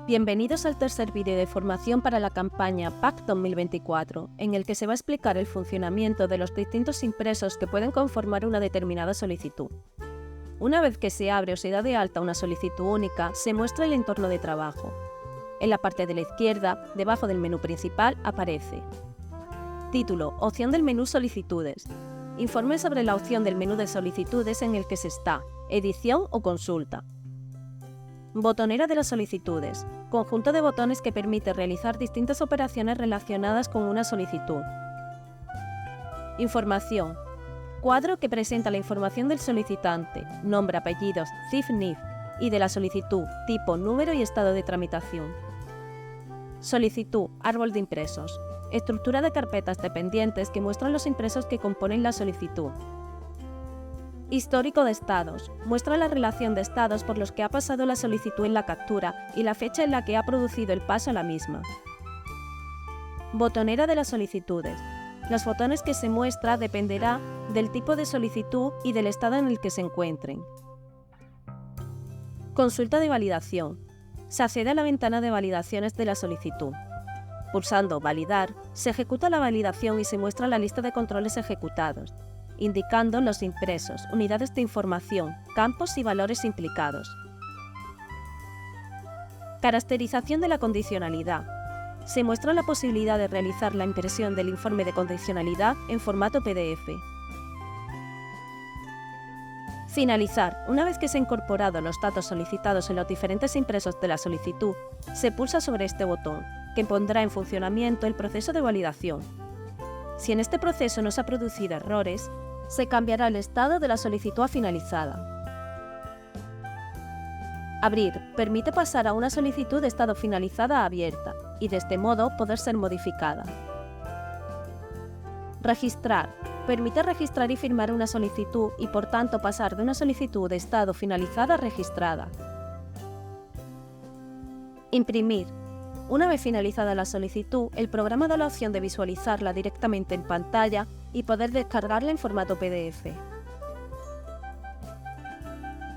Bienvenidos al tercer vídeo de formación para la campaña PAC 2024, en el que se va a explicar el funcionamiento de los distintos impresos que pueden conformar una determinada solicitud. Una vez que se abre o se da de alta una solicitud única, se muestra el entorno de trabajo. En la parte de la izquierda, debajo del menú principal, aparece título, opción del menú Solicitudes. Informe sobre la opción del menú de solicitudes en el que se está, edición o consulta. Botonera de las solicitudes, conjunto de botones que permite realizar distintas operaciones relacionadas con una solicitud. Información, cuadro que presenta la información del solicitante, nombre, apellidos, CIF-NIF y de la solicitud, tipo, número y estado de tramitación. Solicitud, árbol de impresos, estructura de carpetas dependientes que muestran los impresos que componen la solicitud. Histórico de estados, muestra la relación de estados por los que ha pasado la solicitud en la captura y la fecha en la que ha producido el paso a la misma. Botonera de las solicitudes. Los botones que se muestra dependerá del tipo de solicitud y del estado en el que se encuentren. Consulta de validación. Se accede a la ventana de validaciones de la solicitud. Pulsando Validar, se ejecuta la validación y se muestra la lista de controles ejecutados, indicando los impresos, unidades de información, campos y valores implicados. Caracterización de la condicionalidad. Se muestra la posibilidad de realizar la impresión del informe de condicionalidad en formato PDF. Finalizar. Una vez que se han incorporado los datos solicitados en los diferentes impresos de la solicitud, se pulsa sobre este botón, que pondrá en funcionamiento el proceso de validación. Si en este proceso no se han producido errores, se cambiará el estado de la solicitud a finalizada. Abrir permite pasar a una solicitud de estado finalizada a abierta y de este modo poder ser modificada. Registrar permite registrar y firmar una solicitud y por tanto pasar de una solicitud de estado finalizada a registrada. Imprimir. Una vez finalizada la solicitud, el programa da la opción de visualizarla directamente en pantalla y poder descargarla en formato PDF.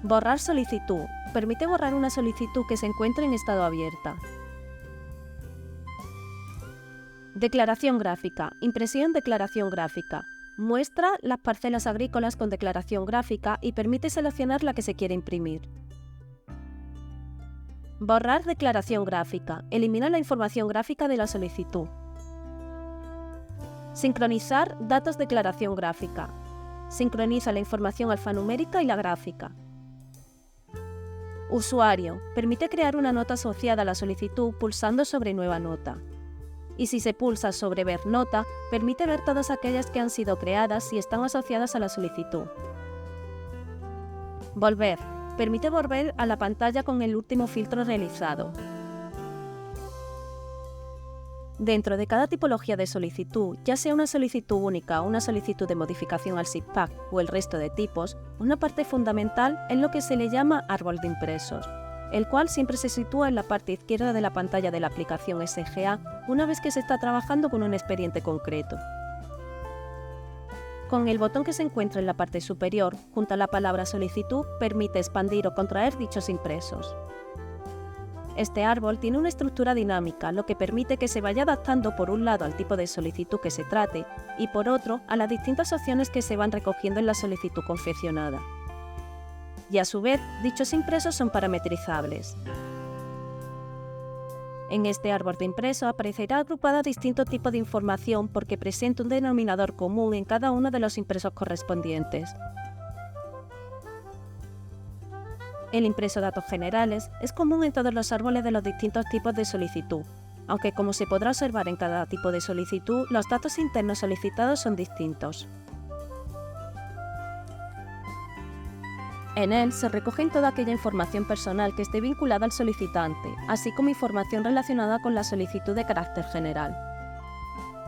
Borrar solicitud. Permite borrar una solicitud que se encuentre en estado abierta. Declaración gráfica. Impresión declaración gráfica. Muestra las parcelas agrícolas con declaración gráfica y permite seleccionar la que se quiere imprimir. Borrar declaración gráfica. Elimina la información gráfica de la solicitud. Sincronizar datos declaración gráfica. Sincroniza la información alfanumérica y la gráfica. Usuario. Permite crear una nota asociada a la solicitud pulsando sobre Nueva nota. Y si se pulsa sobre Ver nota, permite ver todas aquellas que han sido creadas y están asociadas a la solicitud. Volver. Permite volver a la pantalla con el último filtro realizado. Dentro de cada tipología de solicitud, ya sea una solicitud única o una solicitud de modificación al SIGPAC o el resto de tipos, una parte fundamental es lo que se le llama árbol de impresos, el cual siempre se sitúa en la parte izquierda de la pantalla de la aplicación SGA una vez que se está trabajando con un expediente concreto. Con el botón que se encuentra en la parte superior, junto a la palabra solicitud, permite expandir o contraer dichos impresos. Este árbol tiene una estructura dinámica, lo que permite que se vaya adaptando por un lado al tipo de solicitud que se trate y por otro a las distintas opciones que se van recogiendo en la solicitud confeccionada. Y a su vez, dichos impresos son parametrizables. En este árbol de impreso aparecerá agrupada distintos tipos de información porque presenta un denominador común en cada uno de los impresos correspondientes. El impreso datos generales es común en todos los árboles de los distintos tipos de solicitud, aunque como se podrá observar en cada tipo de solicitud, los datos internos solicitados son distintos. En él se recoge toda aquella información personal que esté vinculada al solicitante, así como información relacionada con la solicitud de carácter general.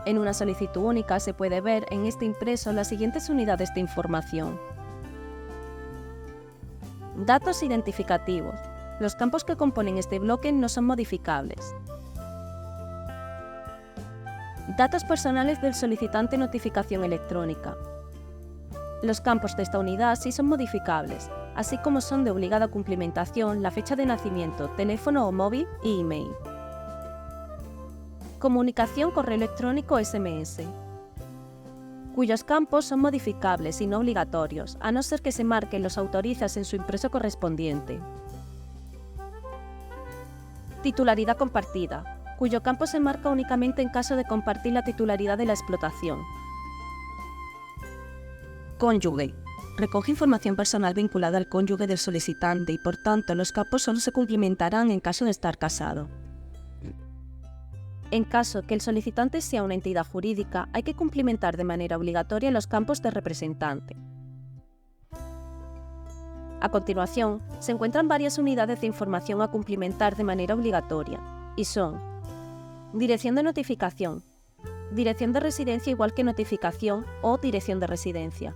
En una solicitud única se puede ver en este impreso las siguientes unidades de información. Datos identificativos. Los campos que componen este bloque no son modificables. Datos personales del solicitante notificación electrónica. Los campos de esta unidad sí son modificables, así como son de obligada cumplimentación la fecha de nacimiento, teléfono o móvil y email. Comunicación correo electrónico SMS, cuyos campos son modificables y no obligatorios, a no ser que se marquen los autorizas en su impreso correspondiente. Titularidad compartida, cuyo campo se marca únicamente en caso de compartir la titularidad de la explotación. Cónyuge. Recoge información personal vinculada al cónyuge del solicitante y, por tanto, los campos solo se cumplimentarán en caso de estar casado. En caso que el solicitante sea una entidad jurídica, hay que cumplimentar de manera obligatoria los campos de representante. A continuación, se encuentran varias unidades de información a cumplimentar de manera obligatoria, y son: dirección de notificación, dirección de residencia igual que notificación o dirección de residencia,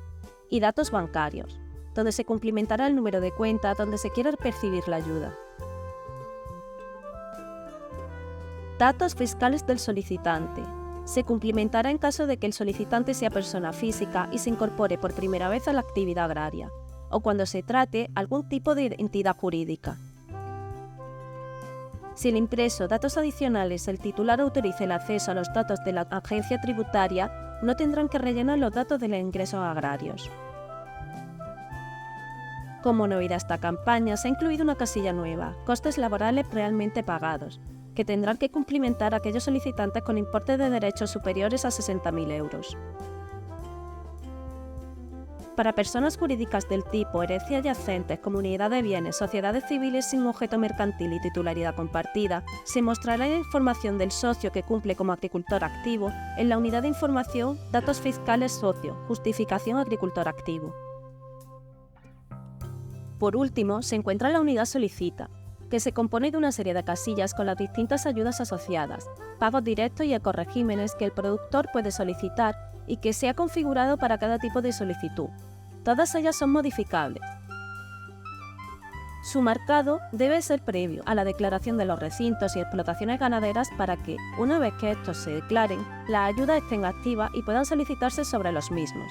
y datos bancarios, donde se cumplimentará el número de cuenta donde se quiera percibir la ayuda. Datos fiscales del solicitante. Se cumplimentará en caso de que el solicitante sea persona física y se incorpore por primera vez a la actividad agraria, o cuando se trate algún tipo de entidad jurídica. Si el impreso datos adicionales el titular autorice el acceso a los datos de la agencia tributaria, no tendrán que rellenar los datos de los ingresos agrarios. Como novedad a esta campaña, se ha incluido una casilla nueva, costes laborales realmente pagados, que tendrán que cumplimentar aquellos solicitantes con importes de derechos superiores a 60.000 euros. Para personas jurídicas del tipo herencia adyacentes, comunidad de bienes, sociedades civiles sin objeto mercantil y titularidad compartida, se mostrará la información del socio que cumple como agricultor activo en la unidad de información Datos fiscales socio, justificación agricultor activo. Por último, se encuentra la unidad Solicita, que se compone de una serie de casillas con las distintas ayudas asociadas, pagos directos y ecoregímenes que el productor puede solicitar y que se ha configurado para cada tipo de solicitud. Todas ellas son modificables. Su marcado debe ser previo a la declaración de los recintos y explotaciones ganaderas para que, una vez que estos se declaren, las ayudas estén activas y puedan solicitarse sobre los mismos.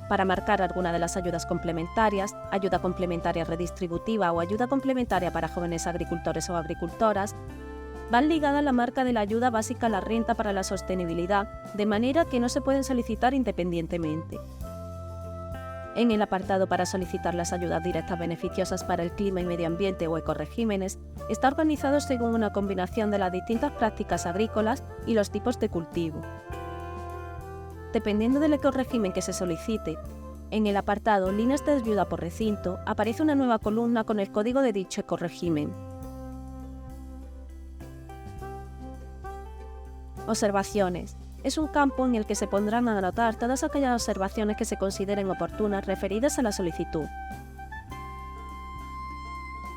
Para marcar alguna de las ayudas complementarias, ayuda complementaria redistributiva o ayuda complementaria para jóvenes agricultores o agricultoras, van ligadas a la marca de la ayuda básica a la renta para la sostenibilidad, de manera que no se pueden solicitar independientemente. En el apartado para solicitar las ayudas directas beneficiosas para el clima y medio ambiente o ecoregímenes, está organizado según una combinación de las distintas prácticas agrícolas y los tipos de cultivo. Dependiendo del ecorégimen que se solicite, en el apartado Líneas de ayuda por recinto aparece una nueva columna con el código de dicho ecorégimen. Observaciones. Es un campo en el que se pondrán a anotar todas aquellas observaciones que se consideren oportunas referidas a la solicitud.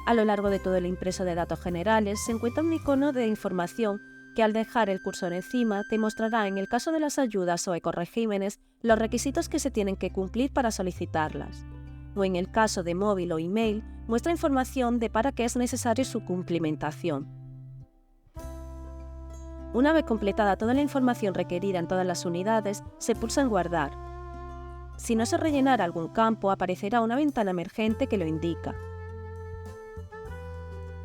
A lo largo de todo el impreso de datos generales se encuentra un icono de información que al dejar el cursor encima te mostrará en el caso de las ayudas o ecoregímenes los requisitos que se tienen que cumplir para solicitarlas, o en el caso de móvil o email muestra información de para qué es necesario su cumplimentación. Una vez completada toda la información requerida en todas las unidades, se pulsa en Guardar. Si no se rellenara algún campo, aparecerá una ventana emergente que lo indica.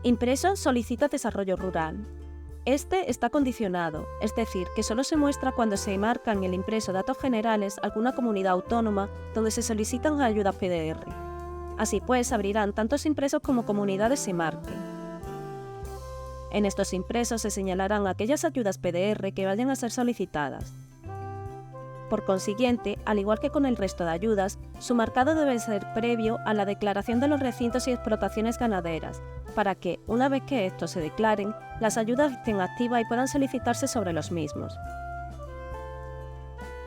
Impreso solicita desarrollo rural. Este está condicionado, es decir, que solo se muestra cuando se marca en el impreso datos generales alguna comunidad autónoma donde se solicitan ayudas PDR. Así pues, abrirán tantos impresos como comunidades se marquen. En estos impresos se señalarán aquellas ayudas PDR que vayan a ser solicitadas. Por consiguiente, al igual que con el resto de ayudas, su marcado debe ser previo a la declaración de los recintos y explotaciones ganaderas, para que, una vez que estos se declaren, las ayudas estén activas y puedan solicitarse sobre los mismos.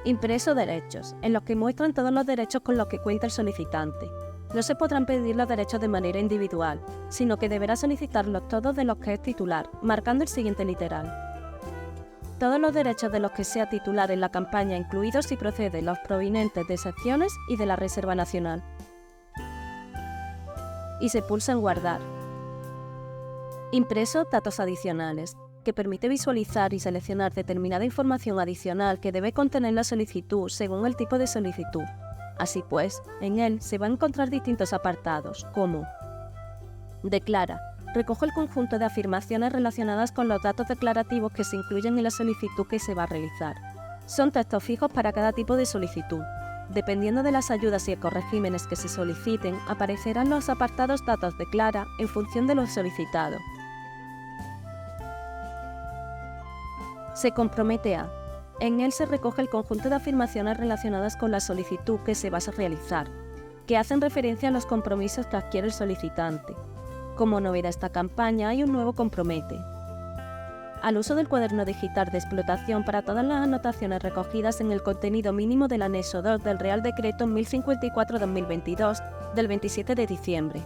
Impreso derechos, en los que muestran todos los derechos con los que cuenta el solicitante. No se podrán pedir los derechos de manera individual, sino que deberá solicitarlos todos de los que es titular, marcando el siguiente literal. Todos los derechos de los que sea titular en la campaña, incluidos si proceden los provenientes de secciones y de la Reserva Nacional. Y se pulsa en Guardar. Impreso datos adicionales, que permite visualizar y seleccionar determinada información adicional que debe contener la solicitud según el tipo de solicitud. Así pues, en él se van a encontrar distintos apartados, como declara, recoge el conjunto de afirmaciones relacionadas con los datos declarativos que se incluyen en la solicitud que se va a realizar. Son textos fijos para cada tipo de solicitud. Dependiendo de las ayudas y ecoregímenes que se soliciten, aparecerán los apartados datos declara en función de lo solicitado. Se compromete a. En él se recoge el conjunto de afirmaciones relacionadas con la solicitud que se va a realizar, que hacen referencia a los compromisos que adquiere el solicitante. Como novedad esta campaña hay un nuevo compromete. Al uso del cuaderno digital de explotación para todas las anotaciones recogidas en el contenido mínimo del anexo 2 del Real Decreto 1054/2022 del 27 de diciembre.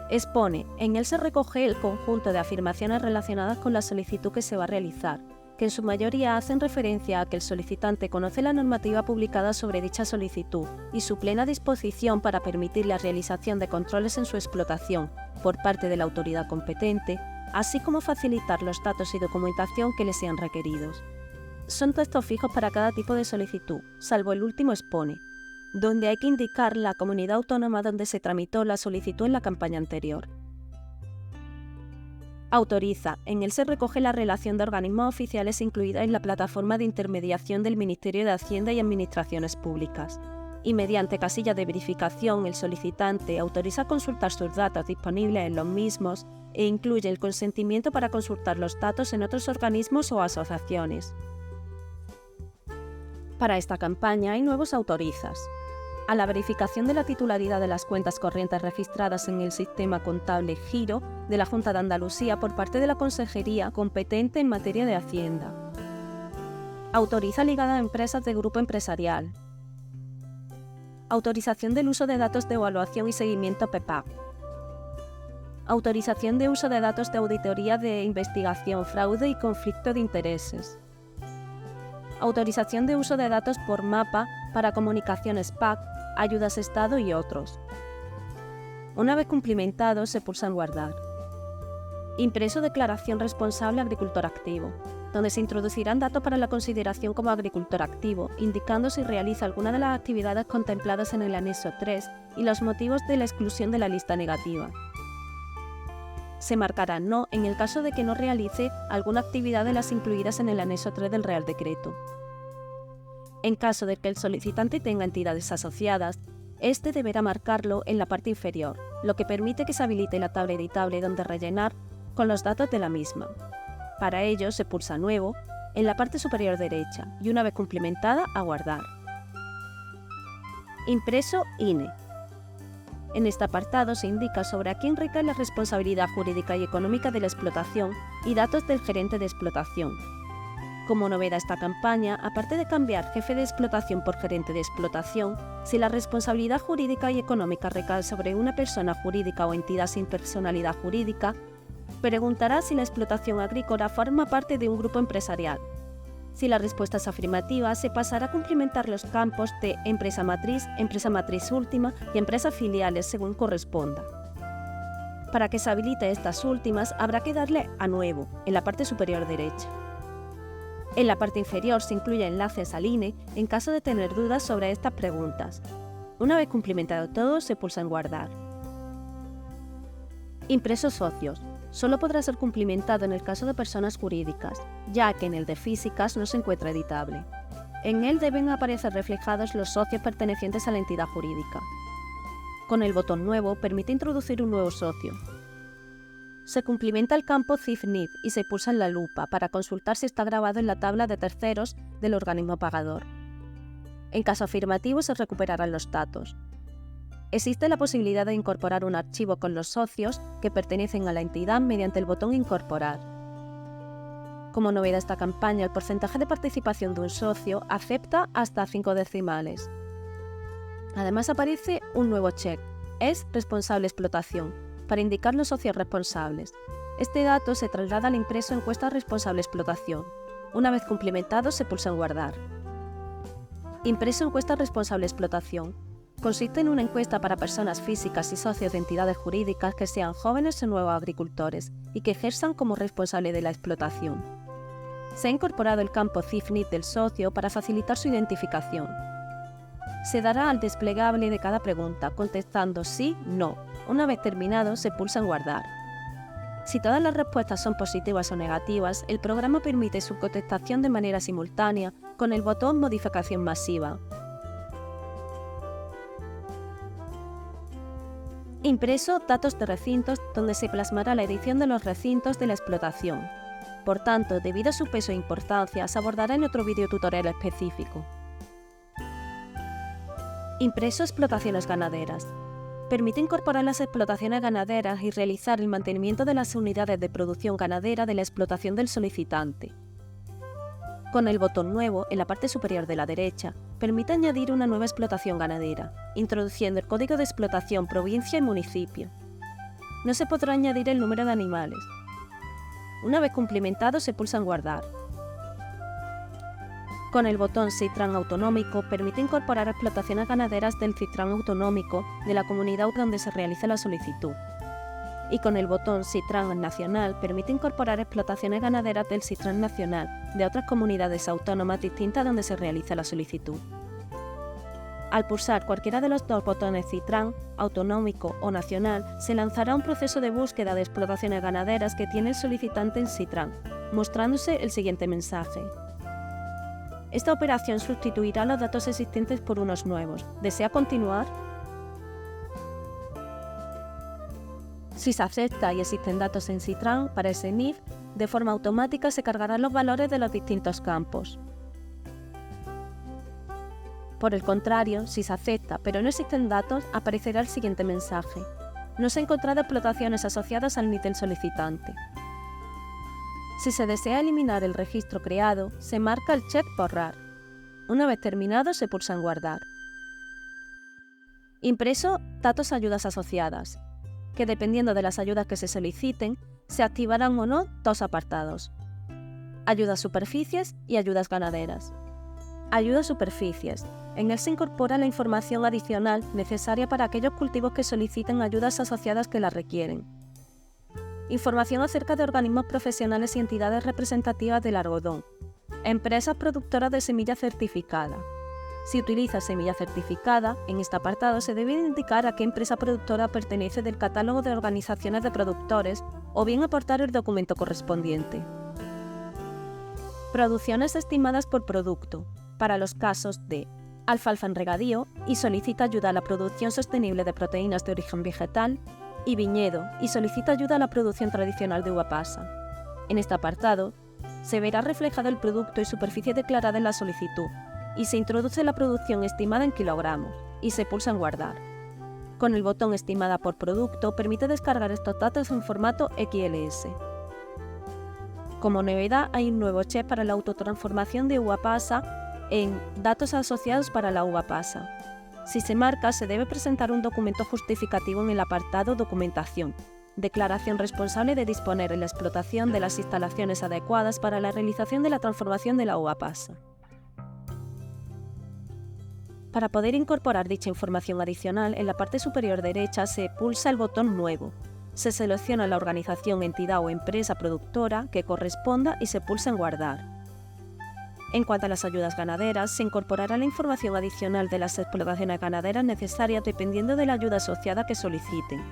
Expone, en él se recoge el conjunto de afirmaciones relacionadas con la solicitud que se va a realizar, que en su mayoría hacen referencia a que el solicitante conoce la normativa publicada sobre dicha solicitud y su plena disposición para permitir la realización de controles en su explotación por parte de la autoridad competente, así como facilitar los datos y documentación que le sean requeridos. Son textos fijos para cada tipo de solicitud, salvo el último expone, donde hay que indicar la comunidad autónoma donde se tramitó la solicitud en la campaña anterior. Autoriza, en él se recoge la relación de organismos oficiales incluida en la plataforma de intermediación del Ministerio de Hacienda y Administraciones Públicas, y mediante casilla de verificación el solicitante autoriza consultar sus datos disponibles en los mismos e incluye el consentimiento para consultar los datos en otros organismos o asociaciones. Para esta campaña hay nuevos autorizas. A la verificación de la titularidad de las cuentas corrientes registradas en el sistema contable Giro de la Junta de Andalucía por parte de la Consejería competente en materia de Hacienda. Autoriza ligada a empresas de grupo empresarial. Autorización del uso de datos de evaluación y seguimiento PEPAG. Autorización de uso de datos de auditoría de investigación, fraude y conflicto de intereses. Autorización de uso de datos por mapa para comunicaciones PAC, ayudas Estado y otros. Una vez cumplimentado, se pulsa en guardar. Impreso declaración responsable agricultor activo, donde se introducirán datos para la consideración como agricultor activo, indicando si realiza alguna de las actividades contempladas en el anexo 3 y los motivos de la exclusión de la lista negativa. Se marcará no en el caso de que no realice alguna actividad de las incluidas en el anexo 3 del Real Decreto. En caso de que el solicitante tenga entidades asociadas, este deberá marcarlo en la parte inferior, lo que permite que se habilite la tabla editable donde rellenar con los datos de la misma. Para ello se pulsa Nuevo en la parte superior derecha y una vez cumplimentada, a guardar. Impreso INE. En este apartado se indica sobre a quién recae la responsabilidad jurídica y económica de la explotación y datos del gerente de explotación. Como novedad esta campaña, aparte de cambiar jefe de explotación por gerente de explotación, si la responsabilidad jurídica y económica recae sobre una persona jurídica o entidad sin personalidad jurídica, preguntará si la explotación agrícola forma parte de un grupo empresarial. Si la respuesta es afirmativa, se pasará a cumplimentar los campos de empresa matriz última y empresas filiales según corresponda. Para que se habilite estas últimas, habrá que darle a Nuevo, en la parte superior derecha. En la parte inferior se incluyen enlaces al INE en caso de tener dudas sobre estas preguntas. Una vez cumplimentado todo, se pulsa en guardar. Impreso socios. Solo podrá ser cumplimentado en el caso de personas jurídicas, ya que en el de físicas no se encuentra editable. En él deben aparecer reflejados los socios pertenecientes a la entidad jurídica. Con el botón Nuevo permite introducir un nuevo socio. Se cumplimenta el campo CIF-NIF y se pulsa en la lupa para consultar si está grabado en la tabla de terceros del organismo pagador. En caso afirmativo se recuperarán los datos. Existe la posibilidad de incorporar un archivo con los socios que pertenecen a la entidad mediante el botón Incorporar. Como novedad esta campaña, el porcentaje de participación de un socio acepta hasta 5 decimales. Además aparece un nuevo check, es responsable explotación, para indicar los socios responsables. Este dato se traslada al impreso encuesta responsable explotación. Una vez cumplimentado, se pulsa en guardar. Impreso encuesta responsable explotación. Consiste en una encuesta para personas físicas y socios de entidades jurídicas que sean jóvenes o nuevos agricultores y que ejerzan como responsable de la explotación. Se ha incorporado el campo CIF-NID del socio para facilitar su identificación. Se dará al desplegable de cada pregunta, contestando sí, no. Una vez terminado, se pulsa en guardar. Si todas las respuestas son positivas o negativas, el programa permite su contestación de manera simultánea con el botón Modificación masiva. Impreso datos de recintos, donde se plasmará la edición de los recintos de la explotación. Por tanto, debido a su peso e importancia, se abordará en otro videotutorial específico. Impreso explotaciones ganaderas. Permite incorporar las explotaciones ganaderas y realizar el mantenimiento de las unidades de producción ganadera de la explotación del solicitante. Con el botón Nuevo, en la parte superior de la derecha, permite añadir una nueva explotación ganadera, introduciendo el código de explotación, provincia y municipio. No se podrá añadir el número de animales. Una vez cumplimentado, se pulsa en Guardar. Con el botón CITRAN autonómico, permite incorporar explotaciones ganaderas del CITRAN autonómico de la comunidad donde se realiza la solicitud. Y con el botón CITRAN nacional, permite incorporar explotaciones ganaderas del CITRAN nacional de otras comunidades autónomas distintas donde se realiza la solicitud. Al pulsar cualquiera de los dos botones CITRAN, autonómico o nacional, se lanzará un proceso de búsqueda de explotaciones ganaderas que tiene el solicitante en CITRAN, mostrándose el siguiente mensaje. Esta operación sustituirá los datos existentes por unos nuevos. ¿Desea continuar? Si se acepta y existen datos en CITRAN para ese NIF, de forma automática se cargarán los valores de los distintos campos. Por el contrario, si se acepta pero no existen datos, aparecerá el siguiente mensaje. No se han encontrado explotaciones asociadas al NIF del solicitante. Si se desea eliminar el registro creado, se marca el check Borrar. Una vez terminado, se pulsa en Guardar. Impreso datos ayudas asociadas, que dependiendo de las ayudas que se soliciten, se activarán o no dos apartados. Ayudas superficies y ayudas ganaderas. Ayudas superficies. En él se incorpora la información adicional necesaria para aquellos cultivos que soliciten ayudas asociadas que las requieren. Información acerca de organismos profesionales y entidades representativas del algodón. Empresas productoras de semilla certificada. Si utiliza semilla certificada, en este apartado se debe indicar a qué empresa productora pertenece del catálogo de organizaciones de productores o bien aportar el documento correspondiente. Producciones estimadas por producto, para los casos de alfalfa en regadío y solicita ayuda a la producción sostenible de proteínas de origen vegetal, y viñedo y solicita ayuda a la producción tradicional de uva pasa. En este apartado, se verá reflejado el producto y superficie declarada en la solicitud, y se introduce la producción estimada en kilogramos, y se pulsa en Guardar. Con el botón Estimada por producto, permite descargar estos datos en formato XLS. Como novedad, hay un nuevo check para la autotransformación de uva pasa en Datos asociados para la uva pasa. Si se marca, se debe presentar un documento justificativo en el apartado Documentación. Declaración responsable de disponer en la explotación de las instalaciones adecuadas para la realización de la transformación de la uva pasa. Para poder incorporar dicha información adicional, en la parte superior derecha se pulsa el botón Nuevo. Se selecciona la organización, entidad o empresa productora que corresponda y se pulsa en Guardar. En cuanto a las ayudas ganaderas, se incorporará la información adicional de las explotaciones ganaderas necesarias dependiendo de la ayuda asociada que soliciten.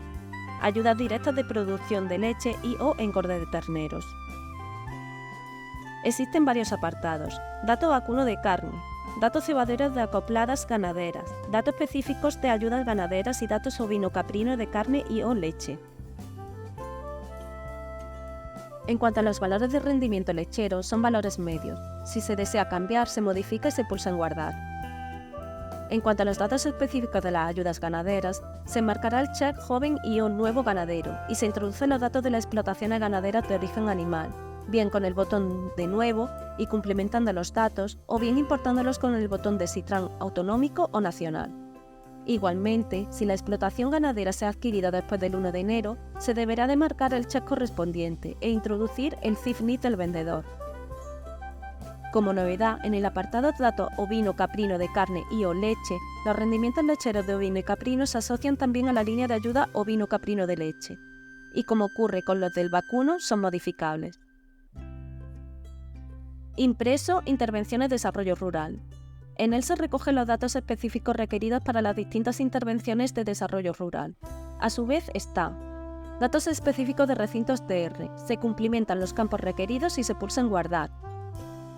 Ayudas directas de producción de leche y o engorde de terneros. Existen varios apartados. Dato vacuno de carne, datos cebaderos de acopladas ganaderas, datos específicos de ayudas ganaderas y datos ovino-caprino de carne y o leche. En cuanto a los valores de rendimiento lechero, son valores medios. Si se desea cambiar, se modifica y se pulsa en Guardar. En cuanto a los datos específicos de las ayudas ganaderas, se marcará el check Joven y o Nuevo Ganadero y se introducen los datos de las explotaciones ganaderas de origen animal, bien con el botón de Nuevo y complementando los datos, o bien importándolos con el botón de CITRAN autonómico o nacional. Igualmente, si la explotación ganadera se ha adquirido después del 1 de enero, se deberá de marcar el check correspondiente e introducir el CIF-NID del vendedor. Como novedad, en el apartado Datos ovino caprino de carne y o leche, los rendimientos lecheros de ovino y caprino se asocian también a la línea de ayuda ovino caprino de leche, y como ocurre con los del vacuno, son modificables. Impreso Intervenciones de Desarrollo Rural. En él se recogen los datos específicos requeridos para las distintas intervenciones de desarrollo rural. A su vez está datos específicos de recintos TR. Se cumplimentan los campos requeridos y se pulsa en Guardar.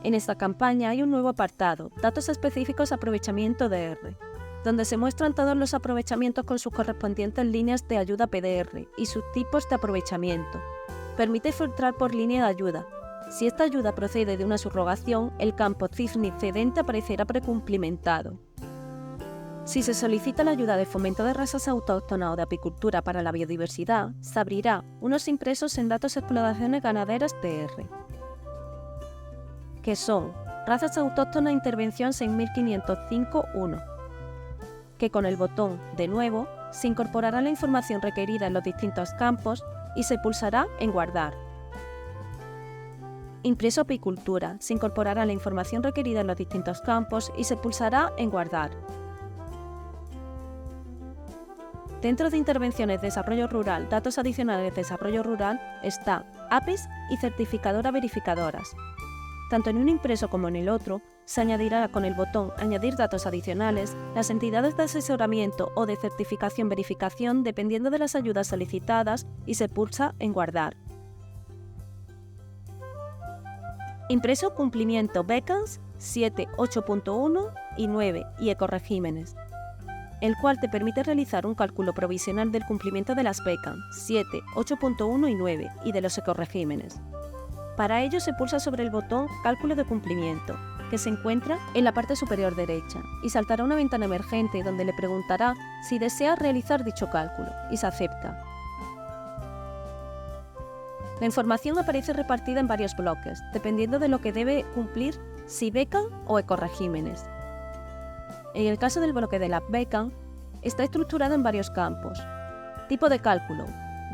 En esta campaña hay un nuevo apartado, Datos específicos aprovechamiento DR, donde se muestran todos los aprovechamientos con sus correspondientes líneas de ayuda PDR y sus tipos de aprovechamiento. Permite filtrar por línea de ayuda. Si esta ayuda procede de una subrogación, el campo CIFNI cedente aparecerá precumplimentado. Si se solicita la ayuda de fomento de razas autóctonas o de apicultura para la biodiversidad, se abrirá unos impresos en datos explotaciones ganaderas TR, que son razas autóctonas intervención 6505.1, que con el botón de nuevo se incorporará la información requerida en los distintos campos y se pulsará en Guardar. Impreso apicultura, se incorporará la información requerida en los distintos campos y se pulsará en Guardar. Dentro de Intervenciones de Desarrollo Rural, Datos Adicionales de Desarrollo Rural, está APIs y Certificadora Verificadoras. Tanto en un impreso como en el otro, se añadirá con el botón Añadir datos adicionales las entidades de asesoramiento o de certificación-verificación dependiendo de las ayudas solicitadas y se pulsa en Guardar. Impreso Cumplimiento Becans 7, 8.1 y 9 y ecoregímenes, el cual te permite realizar un cálculo provisional del cumplimiento de las becas 7, 8.1 y 9 y de los ecoregímenes. Para ello se pulsa sobre el botón Cálculo de cumplimiento, que se encuentra en la parte superior derecha, y saltará una ventana emergente donde le preguntará si desea realizar dicho cálculo, y se acepta. La información aparece repartida en varios bloques, dependiendo de lo que debe cumplir, si beca o ecoregímenes. En el caso del bloque de la beca, está estructurado en varios campos. Tipo de cálculo,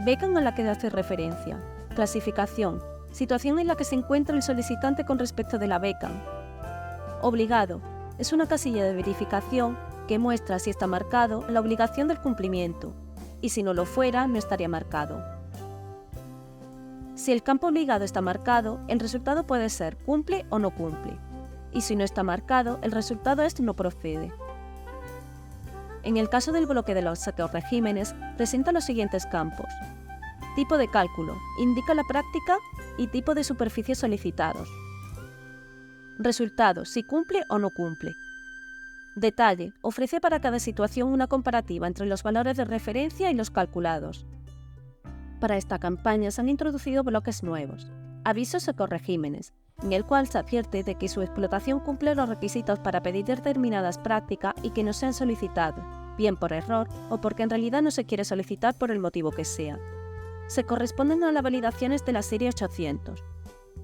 beca a la que hace referencia. Clasificación, situación en la que se encuentra el solicitante con respecto de la beca. Obligado, es una casilla de verificación que muestra si está marcado la obligación del cumplimiento, y si no lo fuera, no estaría marcado. Si el campo obligado está marcado, el resultado puede ser cumple o no cumple, y si no está marcado, el resultado es no procede. En el caso del bloque de los ecoregímenes, presenta los siguientes campos. Tipo de cálculo, indica la práctica y tipo de superficie solicitados. Resultado, si cumple o no cumple. Detalle, ofrece para cada situación una comparativa entre los valores de referencia y los calculados. Para esta campaña se han introducido bloques nuevos, avisos ecoregímenes, en el cual se advierte de que su explotación cumple los requisitos para pedir determinadas prácticas y que no sean solicitados, bien por error o porque en realidad no se quiere solicitar por el motivo que sea. Se corresponden a las validaciones de la serie 800.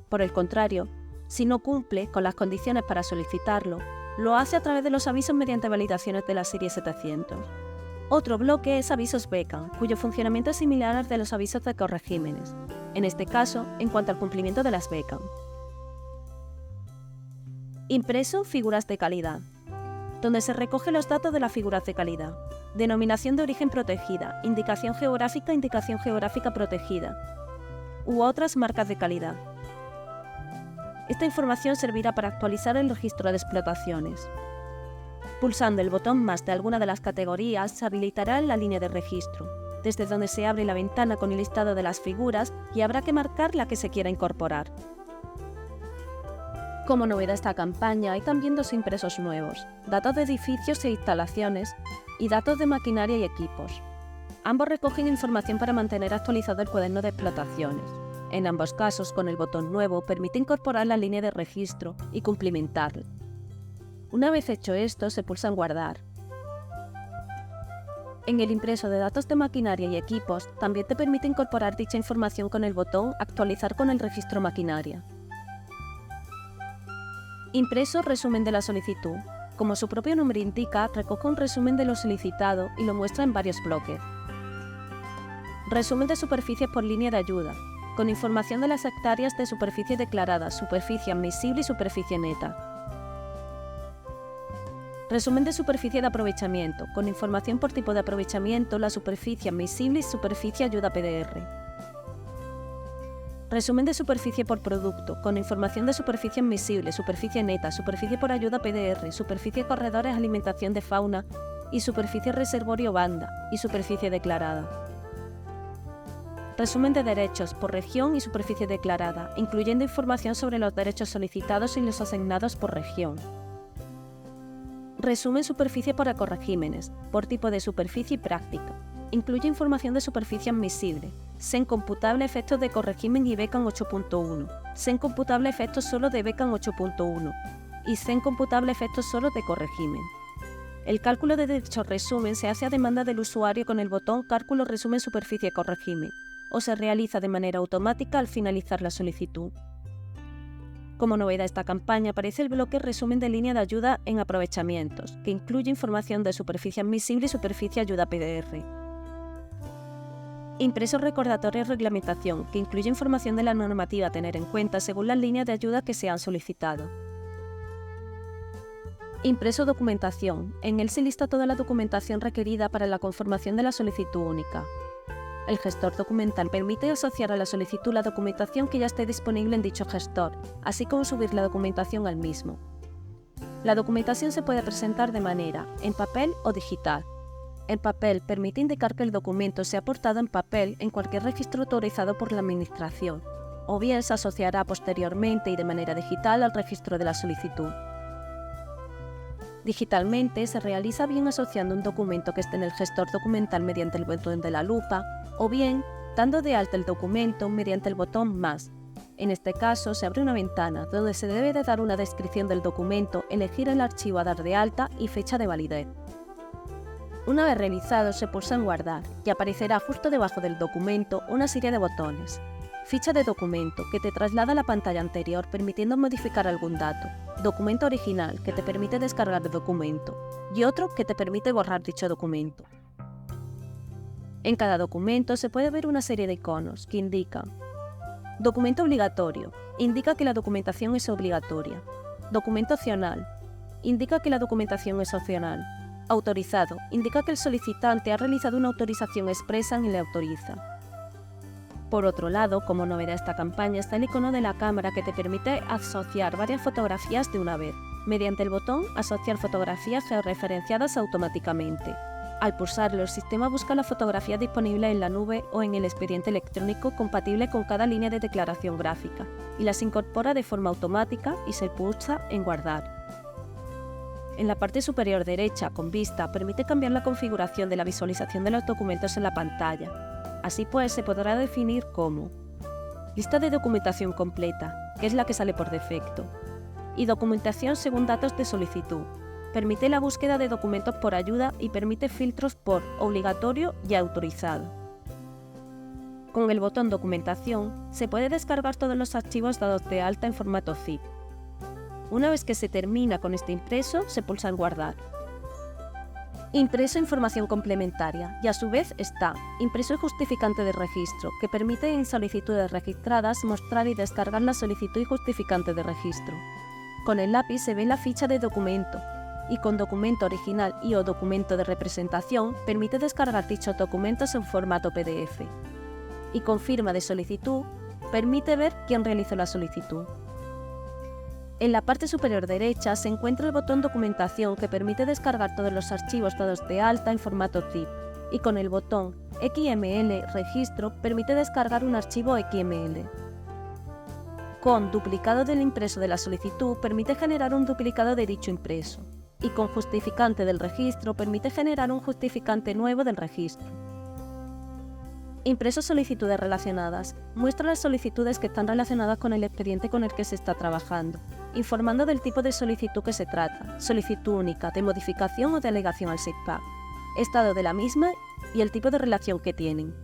Por el contrario, si no cumple con las condiciones para solicitarlo, lo hace a través de los avisos mediante validaciones de la serie 700. Otro bloque es avisos beca, cuyo funcionamiento es similar al de los avisos de ecoregímenes, en este caso en cuanto al cumplimiento de las becas. Impreso figuras de calidad, donde se recogen los datos de las figuras de calidad. Denominación de origen protegida, indicación geográfica protegida, u otras marcas de calidad. Esta información servirá para actualizar el registro de explotaciones. Pulsando el botón más de alguna de las categorías se habilitará la línea de registro, desde donde se abre la ventana con el listado de las figuras y habrá que marcar la que se quiera incorporar. Como novedad de esta campaña hay también dos impresos nuevos, datos de edificios e instalaciones y datos de maquinaria y equipos. Ambos recogen información para mantener actualizado el cuaderno de explotaciones. En ambos casos, con el botón nuevo, permite incorporar la línea de registro y cumplimentarla. Una vez hecho esto, se pulsa en Guardar. En el impreso de datos de maquinaria y equipos, también te permite incorporar dicha información con el botón Actualizar con el registro maquinaria. Impreso resumen de la solicitud. Como su propio nombre indica, recoge un resumen de lo solicitado y lo muestra en varios bloques. Resumen de superficies por línea de ayuda, con información de las hectáreas de superficie declarada, superficie admisible y superficie neta. Resumen de superficie de aprovechamiento, con información por tipo de aprovechamiento, la superficie admisible y superficie ayuda PDR. Resumen de superficie por producto, con información de superficie admisible, superficie neta, superficie por ayuda PDR, superficie corredores alimentación de fauna y superficie reservorio banda y superficie declarada. Resumen de derechos por región y superficie declarada, incluyendo información sobre los derechos solicitados y los asignados por región. Resumen superficie por ecorregímenes, por tipo de superficie y práctica. Incluye información de superficie admisible, SEN computable efectos de ecorregimen y BECAN 8.1, SEN computable efectos solo de BECAN 8.1 y SEN computable efectos solo de ecorregimen. El cálculo de dicho resumen se hace a demanda del usuario con el botón Cálculo resumen superficie ecorregimen o se realiza de manera automática al finalizar la solicitud. Como novedad de esta campaña aparece el bloque Resumen de línea de ayuda en aprovechamientos, que incluye información de superficie admisible y superficie ayuda PDR. Impreso recordatorio de reglamentación, que incluye información de la normativa a tener en cuenta según las líneas de ayuda que se han solicitado. Impreso documentación, en él se lista toda la documentación requerida para la conformación de la solicitud única. El gestor documental permite asociar a la solicitud la documentación que ya esté disponible en dicho gestor, así como subir la documentación al mismo. La documentación se puede presentar de manera en papel o digital. En papel permite indicar que el documento se ha aportado en papel en cualquier registro autorizado por la Administración, o bien se asociará posteriormente y de manera digital al registro de la solicitud. Digitalmente se realiza bien asociando un documento que esté en el gestor documental mediante el botón de la lupa, o bien dando de alta el documento mediante el botón Más. En este caso se abre una ventana donde se debe de dar una descripción del documento, elegir el archivo a dar de alta y fecha de validez. Una vez realizado se pulsa en Guardar y aparecerá justo debajo del documento una serie de botones. Ficha de documento, que te traslada a la pantalla anterior permitiendo modificar algún dato. Documento original, que te permite descargar el documento. Y otro que te permite borrar dicho documento. En cada documento se puede ver una serie de iconos que indican: documento obligatorio, indica que la documentación es obligatoria. Documento opcional, indica que la documentación es opcional. Autorizado, indica que el solicitante ha realizado una autorización expresa y le autoriza. Por otro lado, como novedad de esta campaña está el icono de la cámara que te permite asociar varias fotografías de una vez, mediante el botón Asociar fotografías georreferenciadas automáticamente. Al pulsarlo, el sistema busca las fotografías disponibles en la nube o en el expediente electrónico compatible con cada línea de declaración gráfica y las incorpora de forma automática y se pulsa en Guardar. En la parte superior derecha, con vista, permite cambiar la configuración de la visualización de los documentos en la pantalla. Así pues, se podrá definir como lista de documentación completa, que es la que sale por defecto, y documentación según datos de solicitud. Permite la búsqueda de documentos por ayuda y permite filtros por obligatorio y autorizado. Con el botón Documentación se puede descargar todos los archivos dados de alta en formato zip. Una vez que se termina con este impreso, se pulsa en Guardar. Impreso información complementaria y a su vez está impreso y justificante de registro, que permite en solicitudes registradas mostrar y descargar la solicitud y justificante de registro. Con el lápiz se ve la ficha de documento y con documento original y o documento de representación permite descargar dichos documentos en formato PDF. Y con firma de solicitud permite ver quién realizó la solicitud. En la parte superior derecha se encuentra el botón Documentación que permite descargar todos los archivos dados de alta en formato zip y con el botón XML Registro permite descargar un archivo XML. Con Duplicado del impreso de la solicitud permite generar un duplicado de dicho impreso y con Justificante del registro permite generar un justificante nuevo del registro. Impreso solicitudes relacionadas. Muestra las solicitudes que están relacionadas con el expediente con el que se está trabajando, informando del tipo de solicitud que se trata, solicitud única, de modificación o de alegación al SIGPAC, estado de la misma y el tipo de relación que tienen.